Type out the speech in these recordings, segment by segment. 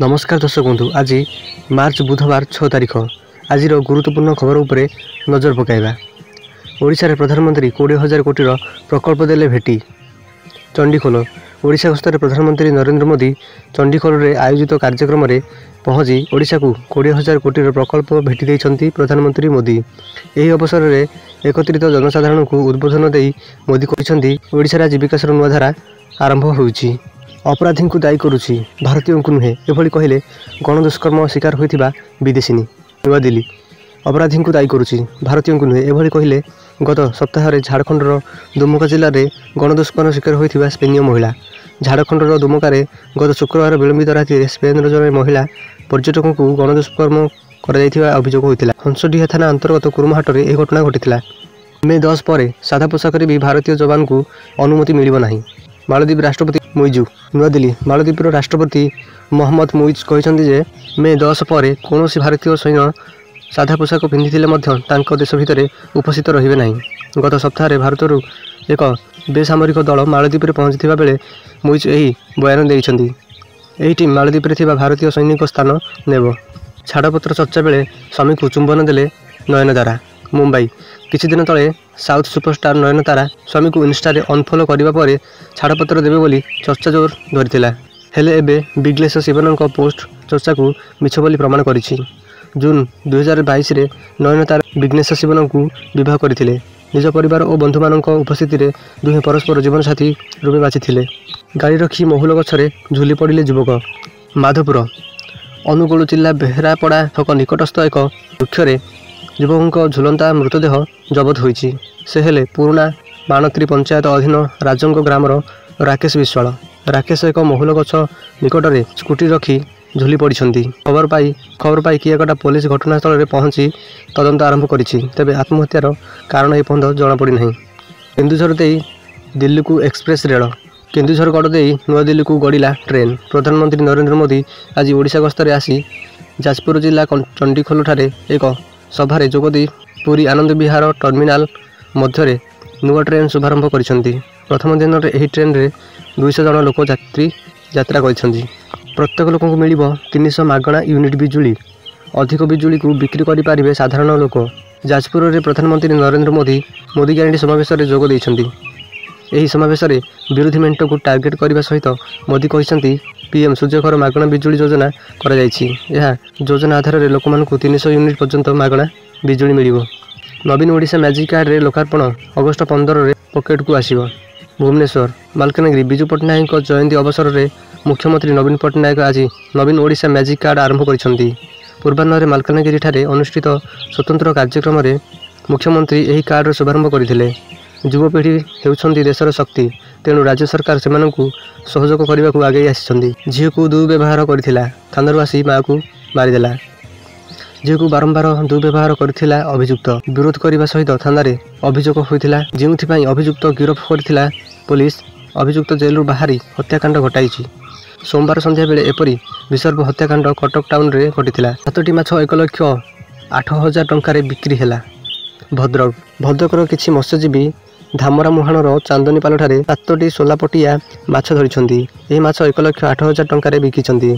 नमस्कार दर्शक बंधु, आज मार्च बुधवार 6 तारिख आज गुरुत्वपूर्ण खबर उपरे नजर पकाइबा। ओडिशा रे प्रधानमंत्री 20,000 कोटी प्रकल्प देले भेटी। चंडीखोल ओडिशा गस्तर प्रधानमंत्री नरेंद्र मोदी चंडीखोल रे आयोजित कार्यक्रम रे पहुंची ओडिशा को 20,000 कोटी प्रकल्प भेटी देइछंती प्रधानमंत्री मोदी। एही अवसर रे एकत्रित जनसाधारण को उद्बोधन देई मोदी कहिसंती ओडिशा राज्य विकास नुआ धारा आरंभ होउची। अपराधी को दायी करुछि, भारतीयों को नुहे, एभली कहले गणदुष्कर्म शिकार होइथिबा विदेशिनी। नुआ दिल्ली अपराधी को दायी करुछि, भारतीयों को नुहे, एभली कहले गत सप्ताह झारखंडर दुमका जिले में गणदुष्कर्म शिकार होइथिबा स्पेनीय महिला। झारखंडर दुमकार गत शुक्रवार विलंबित राति स्पेन जड़े महिला पर्यटकों को गणदुष्कर्म कर अभियोग होता। हंसडीहा थाना अंतर्गत कुरुमाहाट में यह घटना घटी। मे 10 पर सादा पोशाक भी भारतीय जवान को अनुमति मिलिब नहीं। मालदीप राष्ट्रपति मुइजु नुआ दिल्ली मालदीपर राष्ट्रपति मोहम्मद मुइज कहते जे मे 10 पर कौन भारतीय सैन्य सादा पोशाक पिंधिले देश भितर उपस्थित रहिबे नहीं। गत सप्ताह भारत एक बेसामरिक दल मालदीप पहुंची बेले मुइज यही बयान देइछंती। एही टीम मालदीप भारतीय सैनिक स्थान नेब। छाड़पत्र चर्चा बेले स्वामी को चुंबन देले नयनतारा। मुंबई किछि दिन तले साउथ सुपरस्टार नयनतारा स्वामी को इन्स्टारे अनफॉलो करने पर छाड़पत्र देवे बोली चर्चा जोर धरिथिला। हेले एबे बिग्लेश शिवनक पोस्ट चर्चा को मिछ बोली प्रमाण करिछि। जून 2022 रे नयनतारा बिग्नेश शिवन को विवाह करथिले। निज परिवार और बंधु मानक उपस्थिति रे दुहे परस्पर जीवन साथी रूपे बाछिथिले। गाड़ी रखी महुल गछरे झुली पड़िले युवक। माधवपुर अनुगुल जिला बेहरापड़ा छक निकटस्थ एक वृक्षरे युवकों झुलंता मृतदेह जबत होइछि। से हेले पुराना बाणत्री पंचायत अधीन राजंग ग्रामर राकेश विश्वाल। राकेश एक महुल गछ निकट में स्कूटी रखी झुली पड़ती। खबर पाई कियाकटा पुलिस घटनास्थल में पहुंची तदंत आरंभ करिछि। तेबे आत्महत्यार कारण एपर्यंत जनापड़ी नहीं। केन्दुझर दे दिल्ली को एक्सप्रेस रेल। केन्दुझरगढ़ दे नुआ दिल्ली को गड़िला ट्रेन। प्रधानमंत्री नरेंद्र मोदी आज ओडिशा गस्तर आसी जाजपुर जिला चंडीखोल ठारे एक सभारे जोगदी पुरी आनंद विहार टर्मिनाल मध्य नुआ ट्रेन शुभारंभ करिसेंती। प्रथम दिन में यह ट्रेन रे 200 जन लोक यात्रा करिसेंती। प्रत्येक लोक को मिलिबो 300 मागणा यूनिट बिजुली। अधिक बिजुली को बिक्री करि पारिबे साधारण लोक। जाजपुर रे प्रधानमंत्री नरेंद्र मोदी ग्यारंटी समावेश में जोग देइछंती। एही समावेश में विरोधी मेंट को टार्गेट करने सहित मोदी कहते पीएम सूर्यघर मागणा बिजुली योजना करा जायछि। यह योजना आधार में लोक मानक 300 यूनिट पर्यंत मागणा बिजुली मिलिबो। नवीन ओडिशा मैजिक कार्ड रे लोकार्पण अगस्ट 15 रे पॉकेट को आसीबो। भुवनेश्वर मालकानगिरी विजु पट्टनायक जयंती अवसर में मुख्यमंत्री नवीन पट्टनायक आज नवीन ओडिशा मैजिक कार्ड आरंभ करिसेंती। पूर्वाह्न मालकानगिरी ठारे अनुष्ठित स्वतंत्र कार्यक्रम में मुख्यमंत्री यही कार्ड शुभारंभ करथिले। युवपीढ़ी हेउछंती देशर शक्ति, तेणु राज्य सरकार सेमानंकु सहयोग करने को आगे आसिछंती। झील को दुर्व्यवहार करथिला, थानारू आसी माँ को मारिदेला। झील को बारंबार दुर्व्यवहार करथिला अभियुक्त। विरोध करने सहित थाना अभियोग होइथिला। जेउथिपाई अभियुक्त गिरफ करथिला पुलिस। अभियुक्त जेलरू बाहरी हत्याकांड घटाइछि। सोमवार संध्या बेले एपरी विसर्ग हत्याकांड कटक टाउन रे घटिथिला। 7टी माछ 1,08,000 टंका बिक्री हैला। भद्रकर किछि मत्स्यजीवी धामरा मुहाणर चांदनीपाल ठारे 7टी सोलापटिया माछ धरिछंती। एही माछ 1,08,000 टंका बिकिछंती।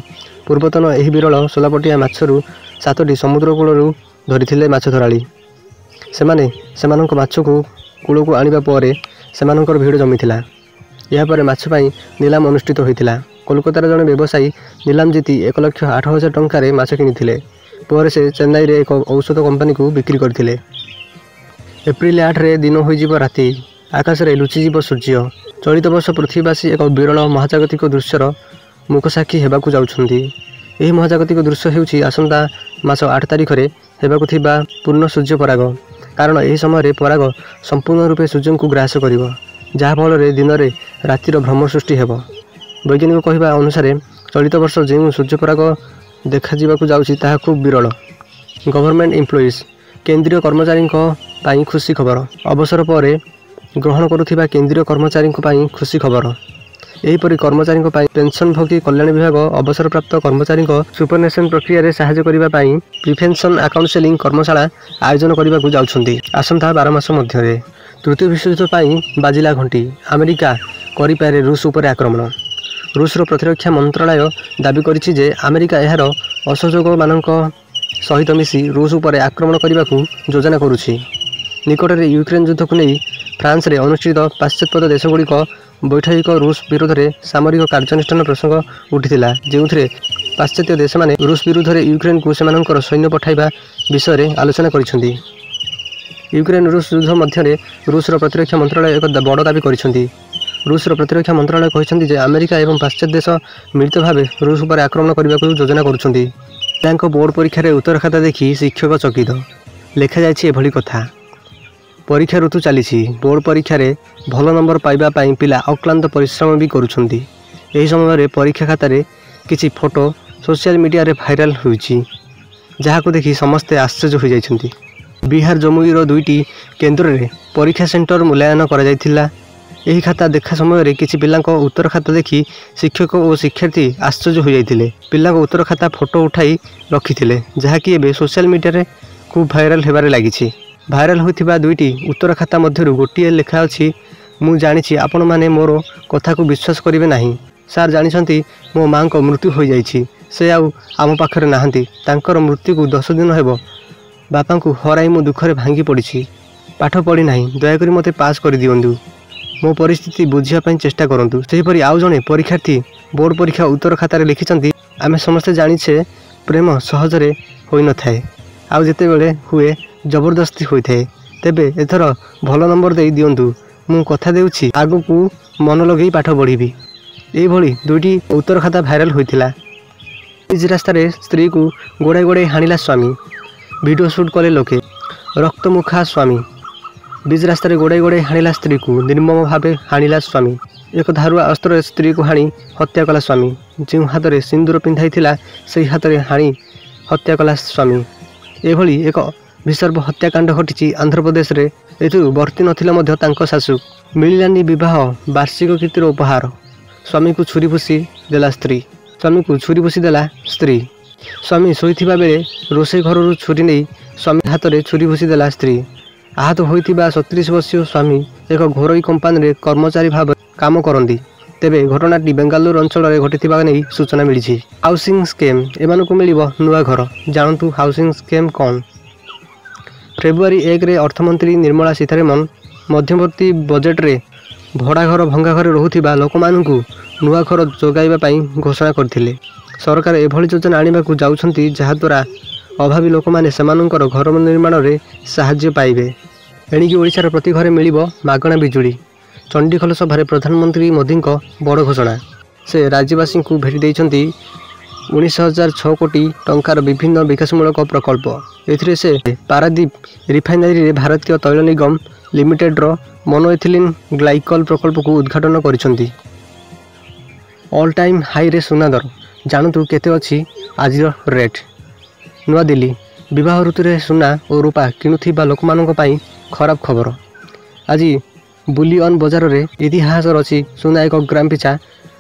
पूर्वतन एही विरल सोलापटिया माछरू 7टी समुद्रकूलरू धरिथिले माछ धराली। सेमानक माछ को कूल को आनिबा परे सेमानकर भीड़ जमीथिला। या परे माछ पई नीलाम अनुष्ठित होइथिला। कोलकातार जने व्यवसायी नीलाम जीति 1,08,000 टंका माछ किनिथिले। पर से चेन्नई रे एक औषध कंपनी को बिक्री करथिले। एप्रिल 8 रे दिन होइजिब राति। आकाश रे लुचिजिब सूर्य। चलित वर्ष पृथ्वीवासी एक विरल महाजागतिक दृश्यर मुखसाक्षी हेबाकू जाउछंती। एही महाजागतिक दृश्य हेउछि आसंता मास 8 तारिख रे हेबाकू थिबा पूर्ण सूर्य पराग। कारण एही समय पराग संपूर्ण रूपे सूर्य को ग्रास करिवो, जहा फल रे दिन रे रातिर भ्रम सृष्टि हेबो। वैज्ञानिक कहवा अनुसार चलित वर्ष जो सूर्य पराग देखा जिबाकू जाउछि ताहा खूब विरल। गवर्नमेंट एम्प्लॉइज केंद्रीय कर्मचारी पाई खुशी खबर। अवसर पर ग्रहण करुथिबा केंद्रीय कर्मचारी पाई खुशी खबर। एहीपरि कर्मचारी पेंशनभोगी कल्याण विभाग अवसर प्राप्त कर्मचारी सुपरनेशन प्रक्रिया रे सहायता करिबा पाई प्रिभेन्शन काउंसेलिंग कर्मशाला आयोजन करने को जाउछंती। आसंता 12 मास मध्य तृतीय विश्वयुद्ध पाई बाजिला घंटी। अमेरिका करिपारे रूस उपर आक्रमण। ରୁଷର ପ୍ରତିରକ୍ଷା ମନ୍ତ୍ରଣାଳୟ ଦାବି କରିଛି ଯେ ଆମେରିକା ଏହାର ଅସହଯୋଗମାନଙ୍କ ସହିତ ମିଶି ରୁଷ ଉପରେ ଆକ୍ରମଣ କରିବାକୁ ଯୋଜନା କରୁଛି। ନିକଟରେ ୟୁକ୍ରେନ ଯୁଦ୍ଧକୁ ନେଇ ଫ୍ରାନ୍ସରେ ଅନୁଷ୍ଠିତ ପାଶ୍ଚାତ୍ୟ ଦେଶଗୁଡ଼ିକ ବୈଠକ ରୁଷ ବିରୋଧରେ ସାମରିକ କାର୍ଯ୍ୟାନୁଷ୍ଠାନ ପ୍ରସଙ୍ଗ ଉଠିଥିଲା, ଯେଉଁଥିରେ ପାଶ୍ଚାତ୍ୟ ଦେଶମାନେ ରୁଷ ବିରୁଦ୍ଧରେ ୟୁକ୍ରେନକୁ ସେମାନଙ୍କର ସୈନ୍ୟ ପଠାଇବା ବିଷୟରେ ଆଲୋଚନା କରିଛନ୍ତି। ୟୁକ୍ରେନ ରୁଷ ଯୁଦ୍ଧ ମଧ୍ୟରେ ରୁଷର ପ୍ରତିରକ୍ଷା ମନ୍ତ୍ରଣାଳୟ ଏକ ବଡ଼ ଦାବି କରିଛନ୍ତି। ରୁଷର ପ୍ରତିରକ୍ଷା ମନ୍ତ୍ରଣାଳୟ କହିଛନ୍ତି ଯେ ଆମେରିକା ଏବଂ ପାଶ୍ଚାତ୍ୟ ଦେଶ ମିଳିତ ଭାବେ ରୁଷ ଉପରେ ଆକ୍ରମଣ କରିବାକୁ ଯୋଜନା କରୁଛନ୍ତି। ପିଲାଙ୍କ ବୋର୍ଡ ପରୀକ୍ଷାରେ ଉତ୍ତର ଖାତା ଦେଖି ଶିକ୍ଷକ ଚକିତ। ଲେଖାଯାଇଛି ଏଭଳି କଥା। ପରୀକ୍ଷା ଋତୁ ଚାଲିଛି। ବୋର୍ଡ ପରୀକ୍ଷାରେ ଭଲ ନମ୍ବର ପାଇବା ପାଇଁ ପିଲା ଅକ୍ଲାନ୍ତ ପରିଶ୍ରମ ବି କରୁଛନ୍ତି। ଏହି ସମୟରେ ପରୀକ୍ଷା ଖାତାରେ କିଛି ଫଟୋ ସୋସିଆଲ ମିଡ଼ିଆରେ ଭାଇରାଲ ହୋଇଛି, ଯାହାକୁ ଦେଖି ସମସ୍ତେ ଆଶ୍ଚର୍ଯ୍ୟ ହୋଇଯାଇଛନ୍ତି। ବିହାର ଜମୁଇର 2ଟି କେନ୍ଦ୍ରରେ ପରୀକ୍ଷା ସେଣ୍ଟର ମୂଲ୍ୟାୟନ କରାଯାଇଥିଲା। ଏହି ଖାତା ଦେଖା ସମୟରେ କିଛି ପିଲାଙ୍କ ଉତ୍ତର ଖାତା ଦେଖି ଶିକ୍ଷକ ଓ ଶିକ୍ଷାର୍ଥୀ ଆଶ୍ଚର୍ଯ୍ୟ ହୋଇଯାଇଥିଲେ। ପିଲାଙ୍କ ଉତ୍ତର ଖାତା ଫଟୋ ଉଠାଇ ରଖିଥିଲେ, ଯାହାକି ଏବେ ସୋସିଆଲ ମିଡ଼ିଆରେ ଖୁବ୍ ଭାଇରାଲ ହେବାରେ ଲାଗିଛି। ଭାଇରାଲ ହୋଇଥିବା 2ଟି ଉତ୍ତର ଖାତା ମଧ୍ୟରୁ ଗୋଟିଏ ଲେଖା ଅଛି, ମୁଁ ଜାଣିଛି ଆପଣମାନେ ମୋର କଥାକୁ ବିଶ୍ୱାସ କରିବେ ନାହିଁ। ସାର୍ ଜାଣିଛନ୍ତି ମୋ ମାଆଙ୍କ ମୃତ୍ୟୁ ହୋଇଯାଇଛି। ସେ ଆଉ ଆମ ପାଖରେ ନାହାନ୍ତି। ତାଙ୍କର ମୃତ୍ୟୁକୁ 10 ଦିନ ହେବ। ବାପାଙ୍କୁ ହରାଇ ମୁଁ ଦୁଃଖରେ ଭାଙ୍ଗି ପଡ଼ିଛି। ପାଠ ପଢ଼ି ନାହିଁ। ଦୟାକରି ମୋତେ ପାସ୍ କରିଦିଅନ୍ତୁ। ମୋ ପରିସ୍ଥିତି ବୁଝିବା ପାଇଁ ଚେଷ୍ଟା କରନ୍ତୁ। ସେହିପରି ଆଉ ଜଣେ ପରୀକ୍ଷାର୍ଥୀ ବୋର୍ଡ ପରୀକ୍ଷା ଉତ୍ତର ଖାତାରେ ଲେଖିଛନ୍ତି, ଆମେ ସମସ୍ତେ ଜାଣିଛେ ପ୍ରେମ ସହଜରେ ହୋଇନଥାଏ, ଆଉ ଯେତେବେଳେ ହୁଏ ଜବରଦସ୍ତି ହୋଇଥାଏ। ତେବେ ଏଥର ଭଲ ନମ୍ବର ଦେଇ ଦିଅନ୍ତୁ। ମୁଁ କଥା ଦେଉଛି ଆଗକୁ ମନ ଲଗେଇ ପାଠ ପଢ଼ିବି। ଏଇଭଳି 2ଟି ଉତ୍ତର ଖାତା ଭାଇରାଲ ହୋଇଥିଲା। ବ୍ରିଜ ରାସ୍ତାରେ ସ୍ତ୍ରୀକୁ ଗୋଡ଼ାଇ ଗୋଡ଼ାଇ ହାଣିଲା ସ୍ୱାମୀ। ଭିଡ଼ିଓ ସୁଟ୍ କଲେ ଲୋକେ। ରକ୍ତମୁଖା ସ୍ୱାମୀ। ବ୍ରିଜ ରାସ୍ତାରେ ଗୋଡ଼ାଇ ଗୋଡ଼ାଇ ହାଣିଲା ସ୍ତ୍ରୀକୁ ନିର୍ମମ ଭାବେ ହାଣିଲା ସ୍ୱାମୀ। ଏକ ଧାରୁଆ ଅସ୍ତ୍ରରେ ସ୍ତ୍ରୀକୁ ହାଣି ହତ୍ୟା କଲା ସ୍ୱାମୀ। ଯେଉଁ ହାତରେ ସିନ୍ଦୁର ପିନ୍ଧାଇଥିଲା ସେହି ହାତରେ ହାଣି ହତ୍ୟା କଲା ସ୍ୱାମୀ। ଏଭଳି ଏକ ଭୀଷଣ ହତ୍ୟାକାଣ୍ଡ ଘଟିଛି ଆନ୍ଧ୍ରପ୍ରଦେଶରେ। ଏଥିରୁ ବର୍ତ୍ତି ନଥିଲେ ମଧ୍ୟ ତାଙ୍କ ଶାଶୁ। ମିଳିଲାନି ବିବାହ ବାର୍ଷିକ କୀର୍ତ୍ତିର ଉପହାର। ସ୍ୱାମୀକୁ ଛୁରୀ ଭୁଷି ଦେଲା ସ୍ତ୍ରୀ। ସ୍ୱାମୀ ଶୋଇଥିବା ବେଳେ ରୋଷେଇ ଘରରୁ ଛୁରୀ ନେଇ ସ୍ୱାମୀ ହାତରେ ଛୁରୀ ଭୁଷି ଦେଲା ସ୍ତ୍ରୀ। ଆହତ ହୋଇଥିବା 37 ବର୍ଷୀୟ ସ୍ୱାମୀ ଏକ ଘରୋଇ କମ୍ପାନୀରେ କର୍ମଚାରୀ ଭାବରେ କାମ କରନ୍ତି। ତେବେ ଘଟଣାଟି ବେଙ୍ଗାଲୁରୁ ଅଞ୍ଚଳରେ ଘଟିଥିବା ନେଇ ସୂଚନା ମିଳିଛି। ହାଉସିଂ ସ୍କେମ୍, ଏମାନଙ୍କୁ ମିଳିବ ନୂଆ ଘର। ଜାଣନ୍ତୁ ହାଉସିଂ ସ୍କେମ୍ କ'ଣ? ଫେବୃଆରୀ 1ରେ ଅର୍ଥମନ୍ତ୍ରୀ ନିର୍ମଳା ସୀତାରମଣ ମଧ୍ୟବର୍ତ୍ତୀ ବଜେଟରେ ଭଡ଼ାଘର ଭଙ୍ଗା ଘରେ ରହୁଥିବା ଲୋକମାନଙ୍କୁ ନୂଆ ଘର ଯୋଗାଇବା ପାଇଁ ଘୋଷଣା କରିଥିଲେ। ସରକାର ଏଭଳି ଯୋଜନା ଆଣିବାକୁ ଯାଉଛନ୍ତି ଯାହାଦ୍ୱାରା ଅଭାବୀ ଲୋକମାନେ ସେମାନଙ୍କର ଘର ନିର୍ମାଣରେ ସାହାଯ୍ୟ ପାଇବେ। ଏଣିକି ଓଡ଼ିଶାର ପ୍ରତି ଘରେ ମିଳିବ ମାଗଣା ବିଜୁଳି। ଚଣ୍ଡିଖୋଲ ସଭାରେ ପ୍ରଧାନମନ୍ତ୍ରୀ ମୋଦିଙ୍କ ବଡ଼ ଘୋଷଣା। ସେ ରାଜ୍ୟବାସୀଙ୍କୁ ଭେଟି ଦେଇଛନ୍ତି 19,006 କୋଟି ଟଙ୍କାର ବିଭିନ୍ନ ବିକାଶମୂଳକ ପ୍ରକଳ୍ପ। ଏଥିରେ ସେ ପାରାଦୀପ ରିଫାଇନାରୀରେ ଭାରତୀୟ ତୈଳ ନିଗମ ଲିମିଟେଡ୍ର ମୋନୋଇଥିଲିନ୍ ଗ୍ଲାଇକଲ୍ ପ୍ରକଳ୍ପକୁ ଉଦ୍ଘାଟନ କରିଛନ୍ତି। ଅଲ୍ ଟାଇମ୍ ହାଇରେ ସୁନା ଦର। ଜାଣନ୍ତୁ କେତେ ଅଛି ଆଜିର ରେଟ୍। ନୂଆଦିଲ୍ଲୀ। ବିବାହ ଋତୁରେ ସୁନା ଓ ରୂପା କିଣୁଥିବା ଲୋକମାନଙ୍କ ପାଇଁ ଖରାପ ଖବର। ଆଜି ବୁଲିଅନ୍ ବଜାରରେ ଇତିହାସ ରଚି ସୁନା 1 ଗ୍ରାମ ପିଛା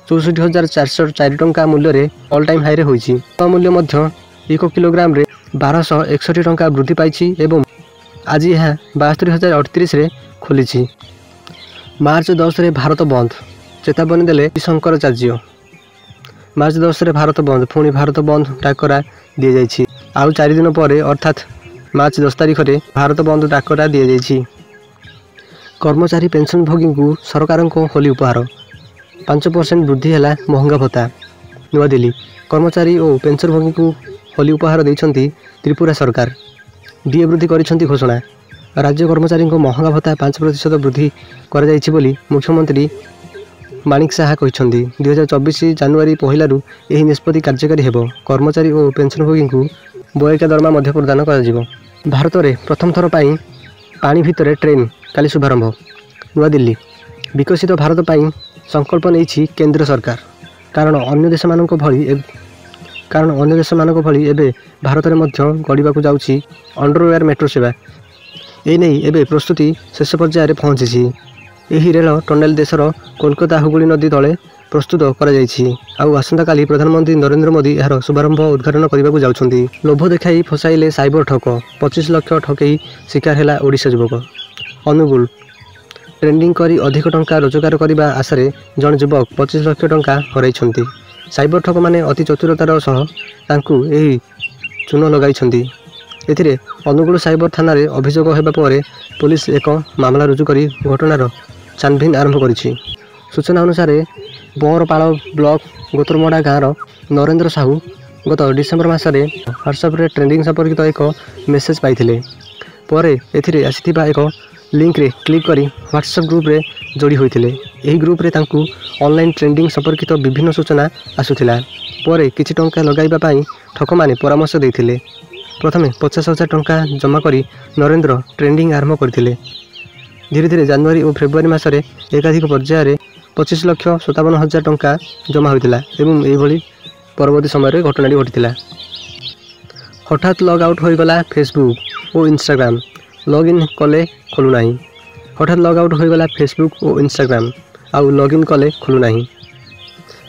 64,404 ଟଙ୍କା ମୂଲ୍ୟରେ ଅଲ୍ ଟାଇମ୍ ହାଇରେ ହୋଇଛି। ମୂଲ୍ୟ ମଧ୍ୟ 1 କିଲୋଗ୍ରାମରେ 1,261 ଟଙ୍କା ବୃଦ୍ଧି ପାଇଛି ଏବଂ ଆଜି ଏହା 72,038ରେ ଖୋଲିଛି। ମାର୍ଚ୍ଚ 10ରେ ଭାରତ ବନ୍ଦ, ଚେତାବନୀ ଦେଲେ ଶଙ୍କରାଚାର୍ଯ୍ୟ। ମାର୍ଚ୍ଚ 10ରେ ଭାରତ ବନ୍ଦ, ପୁଣି ଭାରତ ବନ୍ଦ ଡାକରା ଦିଆଯାଇଛି। ଆଉ 4 ଦିନ ପରେ ଅର୍ଥାତ୍ ମାର୍ଚ୍ଚ 10 ତାରିଖରେ ଭାରତ ବନ୍ଦ ଡାକରା ଦିଆଯାଇଛି। କର୍ମଚାରୀ ପେନ୍ସନଭୋଗୀଙ୍କୁ ସରକାରଙ୍କ ହୋଲି ଉପହାର। 5% ବୃଦ୍ଧି ହେଲା ମହଙ୍ଗା ଭତ୍ତା। ନୂଆଦିଲ୍ଲୀ। କର୍ମଚାରୀ ଓ ପେନ୍ସନଭୋଗୀଙ୍କୁ ହୋଲି ଉପହାର ଦେଇଛନ୍ତି ତ୍ରିପୁରା ସରକାର। ଡିଏ ବୃଦ୍ଧି କରିଛନ୍ତି ଘୋଷଣା। ରାଜ୍ୟ କର୍ମଚାରୀଙ୍କ ମହଙ୍ଗା ଭତ୍ତା 5% ବୃଦ୍ଧି କରାଯାଇଛି ବୋଲି ମୁଖ୍ୟମନ୍ତ୍ରୀ ମାଣିକ ସାହା କହିଛନ୍ତି। 2024 ଜାନୁଆରୀ 1ରୁ ଏହି ନିଷ୍ପତ୍ତି କାର୍ଯ୍ୟକାରୀ ହେବ। କର୍ମଚାରୀ ଓ ପେନ୍ସନଭୋଗୀଙ୍କୁ ବୟକା ଦରମା ମଧ୍ୟ ପ୍ରଦାନ କରାଯିବ। ଭାରତରେ ପ୍ରଥମ ଥର ପାଇଁ ପାଣି ଭିତରେ ଟ୍ରେନ୍ କାଲି ଶୁଭାରମ୍ଭ। ନୂଆଦିଲ୍ଲୀ। ବିକଶିତ ଭାରତ ପାଇଁ ସଂକଳ୍ପ ନେଇଛି କେନ୍ଦ୍ର ସରକାର। କାରଣ ଅନ୍ୟ ଦେଶମାନଙ୍କ ଭଳି ଏବେ ଭାରତରେ ମଧ୍ୟ ଗଢ଼ିବାକୁ ଯାଉଛି ଅଣ୍ଡରୱେୟାର ମେଟ୍ରୋ ସେବା। ଏନେଇ ଏବେ ପ୍ରସ୍ତୁତି ଶେଷ ପର୍ଯ୍ୟାୟରେ ପହଞ୍ଚିଛି। ଏହି ରେଳ ଟନେଲ ଦେଶର କୋଲକାତା ହୁଗୁଳି ନଦୀ ତଳେ ପ୍ରସ୍ତୁତ କରାଯାଇଛି। ଆଉ ଆସନ୍ତାକାଲି ପ୍ରଧାନମନ୍ତ୍ରୀ ନରେନ୍ଦ୍ର ମୋଦି ଏହାର ଶୁଭାରମ୍ଭ ଉଦ୍ଘାଟନ କରିବାକୁ ଯାଉଛନ୍ତି। ଲୋଭ ଦେଖାଇ ଫସାଇଲେ ସାଇବର ଠକ। 25 ଲକ୍ଷ ଠକେଇ ଶିକାର ହେଲା ଓଡ଼ିଶା ଯୁବକ। ଅନୁଗୁଳ। ट्रेंडिंग करी अधिक टंका रोजगार करने आशारे जन युवक 25 लाख टंका हराइछन्ति। साइबर ठक माने अति चतुरतार सह तांकु एही चून लगाइछन्ति। एथिरे अनुगुल साइबर थाना रे अभियोग हेबा परे पुलिस एक मामला रुजु करी घटनार छानभिन आरंभ करिछि। सूचना अनुसार बरपाल ब्लॉक गोतरमड़ा गाँवर नरेंद्र साहू गत डिसेम्बर मासरे व्हाट्सएप रे ट्रेंडिंग संपर्कित एक मेसेज पाइथिले। परे एथिरे आसिथिबा एक लिंक रे क्लिक करी व्हाट्सएप ग्रुप रे जोड़ी होइथिले। एही ग्रुप रे तांकु ऑनलाइन ट्रेंडिंग संपर्कित विभिन्न सूचना आसुथिला। परे किछि टंका लगाइबा पई ठकमाने परामर्श देइथिले। प्रथमे 50,000 टंका जमा करी नरेंद्र ट्रेंडिंग आरंभ करथिले। धीरे धीरे जनवरी और फेब्रुआरी मासरे एकाधिक पर्यायर 25,57,000 टंका जमा होइथिला एवं एही भली परवर्ती समय घटनाटी घटिथिला। हठात लग आउट होइगला फेसबुक और इंस्टाग्राम, लॉग इन कले खोलु नाही। हठात लग आउट होइगला फेसबुक और इंस्टाग्राम आउ लॉग इन कले खोलु नाही।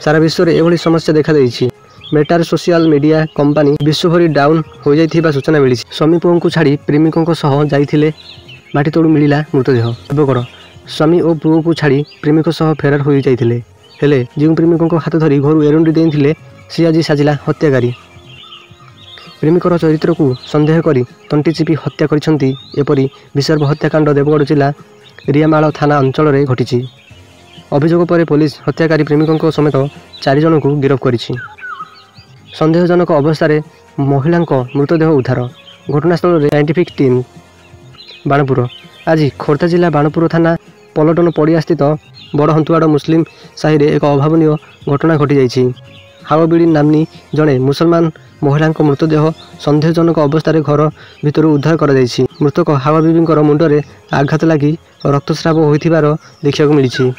सारा विश्व रे एभली समस्या देखा देइछि। मेटार सोशल मीडिया कंपनी विश्वभरी डाउन हो जाइथिबा सूचना मिली। स्वामी को छाड़ी प्रेमिकों को सह जाइथिले, माटी तोड़ू मिलिला मृतदेह। एबकर स्वामी और पुओ को छाड़ी प्रेमिक सह फेरार हो जाइथिले। हेले जो प्रेमिकों को हाथ धरी घर एरुंडी देइथिले सी आज साजिला हत्याकारी। प्रेमिकर चरित्र को संदेह करी तंटी चिपी हत्या करिसंती। एपरी विसर्भ हत्याकांड देवगढ़ जिला रियामाल थाना अंचल रे घटिछि। अभियोग पर पुलिस हत्याकारी प्रेमिकों समेत 4 जन को गिरफ्त करिछि। संदेहजनक अवस्था महिला मृतदेह उद्धार। घटनास्थल रे साइंटिफिक टीम बाणपुर। आज खोर्धा जिला बाणपुर थाना पलटन पड़िया स्थित बड़ हंतुआड़ मुस्लिम साहि रे एक अभावनीय घटना घटी जाइछि। हावबिड़ी नामनी जड़े मुसलमान महिला मृतदेह संदेहजनक अवस्था घर भितर उद्धार कर जाइछि। मृतक हावा बीबींकर मुंडरे आघात लगी रक्तस्राव होइथिबार देखिବାକୁ मिलिछि।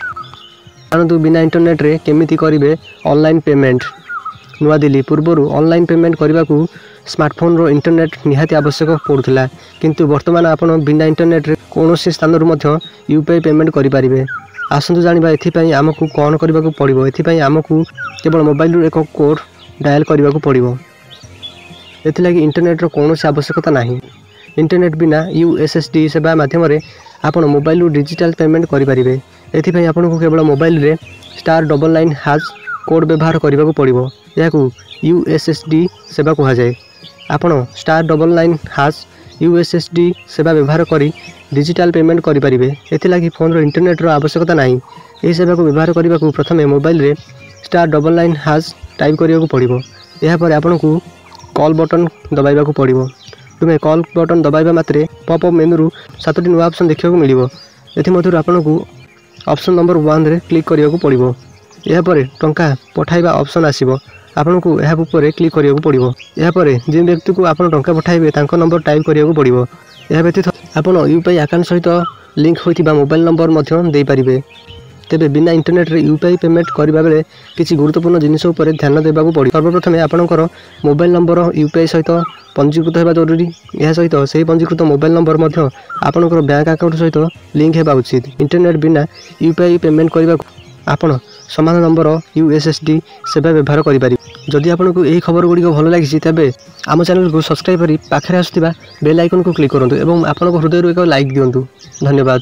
जानतु बिना इंटरनेट रे केमिति करिवे ऑनलाइन पेमेंट। नुआदिल्ली पूर्वर ऑनलाइन पेमेंट करने को स्मार्टफोन रो इंटरनेट निहाती आवश्यक पड़ुला, किंतु वर्तमान आपण बिना इंटरनेट रे कोनोसी स्थान रू मध्य यूपीआई पेमेंट करि परिबे। आसंतु जानिबा एथिपई आमकु कोन करबाकू पड़िबो। एथिपई आमकु केवल मोबाइल रू एक कोड डायल करबाकू पड़िबो। एथिलागि इंटरनेट रो कोनोसी आवश्यकता नाही। इंटरनेट बिना यूएसएसडी सेवा माध्यम रे आपण मोबाइल रू डिजिटल पेमेंट करि परिबे। एथिपई आपनको केवल मोबाइल रे *999# कोड व्यवहार करबाकू पड़िबो। याकू यूएसएसडी सेवा कहा जाए। आपण *999# यूएसएसडी सेवा व्यवहार करी डिजिटल पेमेंट करि परिबे। एथिलागि फोन रो इंटरनेट रो आवश्यकता नाही। एही सेवा को व्यवहार करबा को प्रथमे मोबाइल रे *999# टाइप करिया को पड़िबो। एहा पर आपनको कॉल बटन दबाइबा को पड़िबो। तुमे कॉल बटन दबाइबा मात्रे पॉपअप मेनू रु 7टी नुआ ऑप्शन देखिया को मिलिबो। एथि मधुर आपनको ऑप्शन नंबर 1 रे क्लिक करिया को पड़िबो। एहा पर टंका पठाइबा ऑप्शन आसीबो। आपनको एहा ऊपर क्लिक करिया को पड़िबो। एहा पर जे व्यक्ति को आपण टंका पठाइबे तांको नंबर टाइप करिया को पड़िबो। एहा व्यतीत आपण यूपीआई अकाउंट सहित लिंक होइतिबा मोबाइल नंबर मध्य देई परिबे। तेबे बिना इंटरनेट रे यूपीआई पेमेंट करबा बेले किछि गुरुत्वपूर्ण जिनिस उपर ध्यान देबाकू पड़े। सर्वप्रथमे आपणकर मोबाइल नंबर यूपीआई सहित पंजीकृत हेबा जरूरी। यह सहित सही पंजीकृत मोबाइल नंबर मध्य आपणकर बैंक अकाउंट सहित लिंक हेबा उचित। इंटरनेट बिना यूपीआई पेमेंट करबाकू आपण समान नंबर यूएसएसडी सेवा व्यवहार करि पारि। जदि आपको यही खबर गुड़िक भल लगी तेबे आम चैनल को सब्सक्राइब करी पाखरे आसुथिबा बेल आइकन को क्लिक करंतु एवं आपनको हृदय एक लाइक दियंतु। धन्यवाद।